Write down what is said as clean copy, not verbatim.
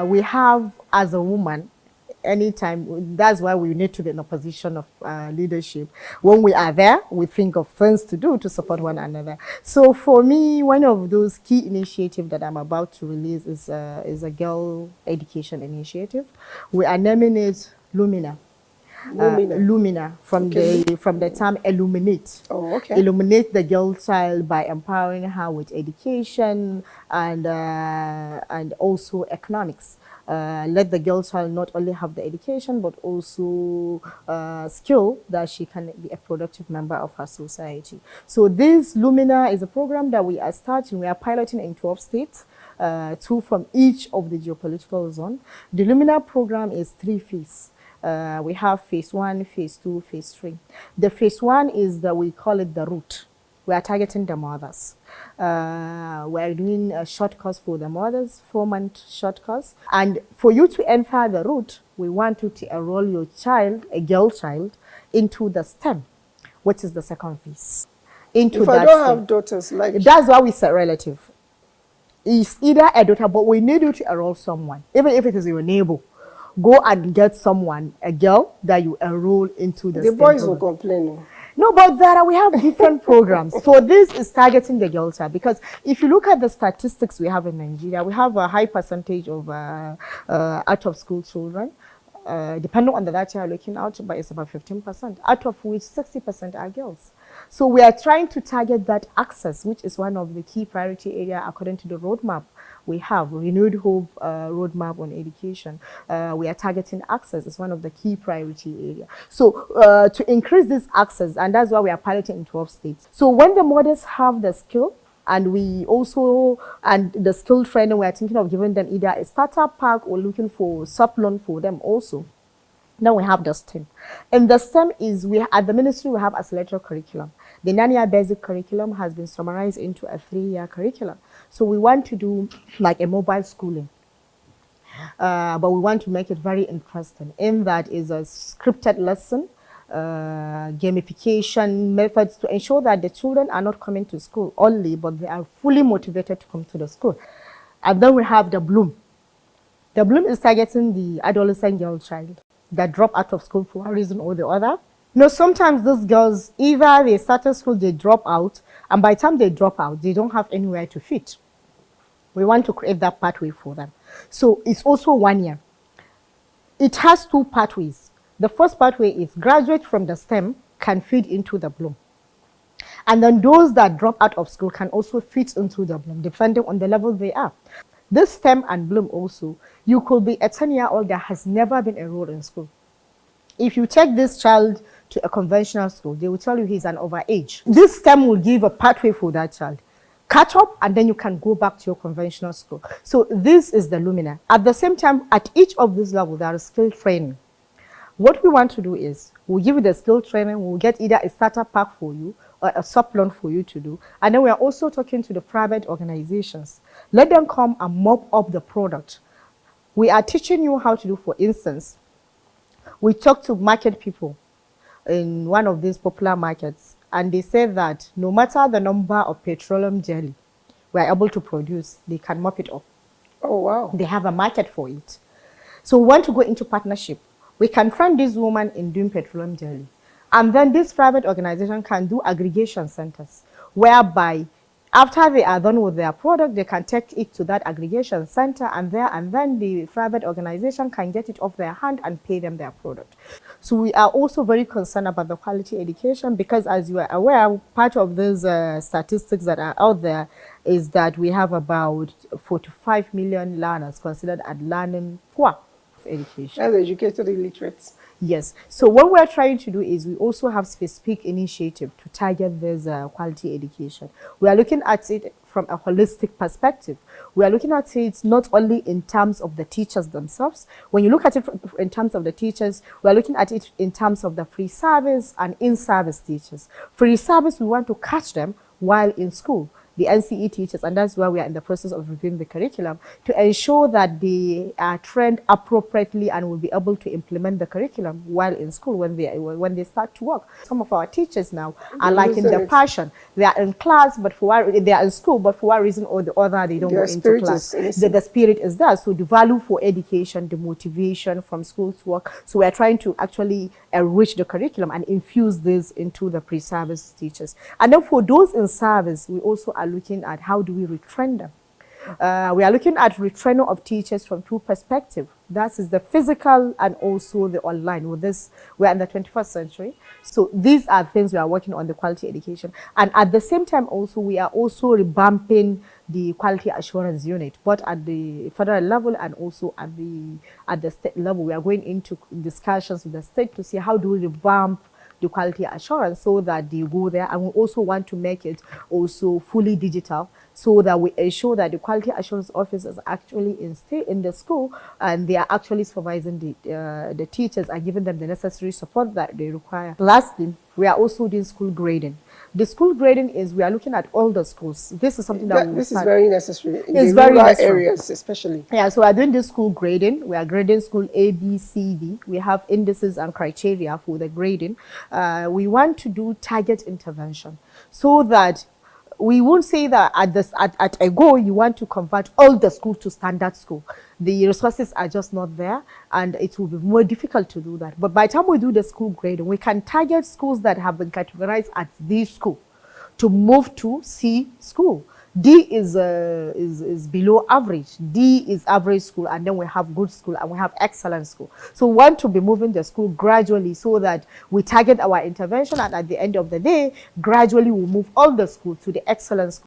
We have, as a woman, anytime, that's why we need to be in a position of leadership. When we are there, we think of things to do to support one another. So for me, one of those key initiatives that I'm about to release is a girl education initiative. We are naming it Lumina. Lumina from the term illuminate. Oh, okay. Illuminate the girl child by empowering her with education and also economics. Let the girl child not only have the education but also skill that she can be a productive member of her society. So this Lumina is a program that we are starting. We are piloting in 12 states. 2 from each of the geopolitical zone. The Lumina program is 3 phases. We have phase 1, phase 2, phase 3. The phase 1 is that we call it the root. We are targeting the mothers. We are doing a short course for the mothers, 4-month short course. And for you to enter the root, we want you to enroll your child, a girl child, into the STEM, which is the second phase. Into if I don't have daughters, like that's why we say relative. It's either a daughter, but we need you to enroll someone, even if it is your neighbor. Go and get someone, a girl, that you enroll into the boys will complain. No, but we have different programs. So this is targeting the girl child, because if you look at the statistics we have in Nigeria, we have a high percentage of out of school children. Depending on the data you're looking out, but it's about 15%, out of which 60% are girls. So we are trying to target that access, which is one of the key priority area according to the roadmap. We have Renewed Hope roadmap on education. We are targeting access as one of the key priority area. So to increase this access, and that's why we are piloting in 12 states. So when the mothers have the skill, and we also, and the skill training, we are thinking of giving them either a startup pack or looking for sub-loan for them also. Now we have the STEM. And the STEM is, at the ministry, we have accelerated curriculum. The 9-year basic curriculum has been summarized into a 3-year curriculum. So we want to do like a mobile schooling. But we want to make it very interesting. In that is a scripted lesson, gamification methods to ensure that the children are not coming to school only, but they are fully motivated to come to the school. And then we have the Bloom. The Bloom is targeting the adolescent girl child that drop out of school for one reason or the other. Sometimes these girls, either they started school, they drop out, and by the time they drop out, they don't have anywhere to fit. We want to create that pathway for them. So it's also 1 year. It has 2 pathways. The first pathway is graduate from the STEM can feed into the Bloom. And then those that drop out of school can also fit into the Bloom, depending on the level they are. This STEM and Bloom also, you could be a 10-year-old that has never been enrolled in school. If you take this child to a conventional school, they will tell you he's an overage. This STEM will give a pathway for that child. Catch up, and then you can go back to your conventional school. So this is the Lumina. At the same time, at each of these levels, there is skill training. What we want to do is, we'll give you the skill training, we'll get either a startup pack for you or a sub-loan for you to do. And then we are also talking to the private organizations. Let them come and mop up the product. We are teaching you how to do, for instance, we talk to market people in one of these popular markets, and they said that no matter the number of petroleum jelly we are able to produce, they can mop it up. Oh, wow. They have a market for it. So we want to go into partnership. We can train this woman in doing petroleum jelly. And then this private organization can do aggregation centers, whereby after they are done with their product, they can take it to that aggregation center, and then the private organization can get it off their hand and pay them their product. So we are also very concerned about the quality education, because as you are aware, part of these statistics that are out there is that we have about 45 million learners considered as learning poor education. As educated illiterates. Yes. So what we're trying to do is we also have specific initiative to target this quality education. We are looking at it from a holistic perspective. We are looking at it not only in terms of the teachers themselves. When you look at it in terms of the teachers, we are looking at it in terms of the free service and in-service teachers. Free service, we want to catch them while in school. the NCE teachers, and that's why we are in the process of reviewing the curriculum to ensure that they are trained appropriately and will be able to implement the curriculum while in school when they start to work. Some of our teachers now are lacking the passion. They are in class, but they are in school, but for one reason or the other, they don't go into class. The spirit is there. So the value for education, the motivation from school to work. So we are trying to actually enrich the curriculum and infuse this into the pre-service teachers. And then for those in service, we also are looking at how do we retrain them. We are looking at retraining of teachers from two perspectives. That is the physical and also the online. With this, we are in the 21st century. So these are things we are working on, the quality education. And at the same time also, we are also revamping the quality assurance unit, both at the federal level and also at the state level. We are going into discussions with the state to see how do we revamp the quality assurance so that they go there, and we also want to make it also fully digital so that we ensure that the quality assurance officers actually in the school and they are actually supervising the teachers and giving them the necessary support that they require. Lastly, we are also doing school grading. The school grading is we are looking at all the schools. This is something that this is very necessary in it's the very rural necessary. areas, especially. Yeah, so we are doing this school grading. We are grading school A, B, C, D. We have indices and criteria for the grading. We want to do target intervention so that we won't say that at a go you want to convert all the school to standard school. The resources are just not there, and it will be more difficult to do that. But by the time we do the school grading, we can target schools that have been categorized as D school to move to C school. D is below average. D is average school, and then we have good school and we have excellent school. So we want to be moving the school gradually so that we target our intervention, and at the end of the day, gradually we move all the school to the excellent school.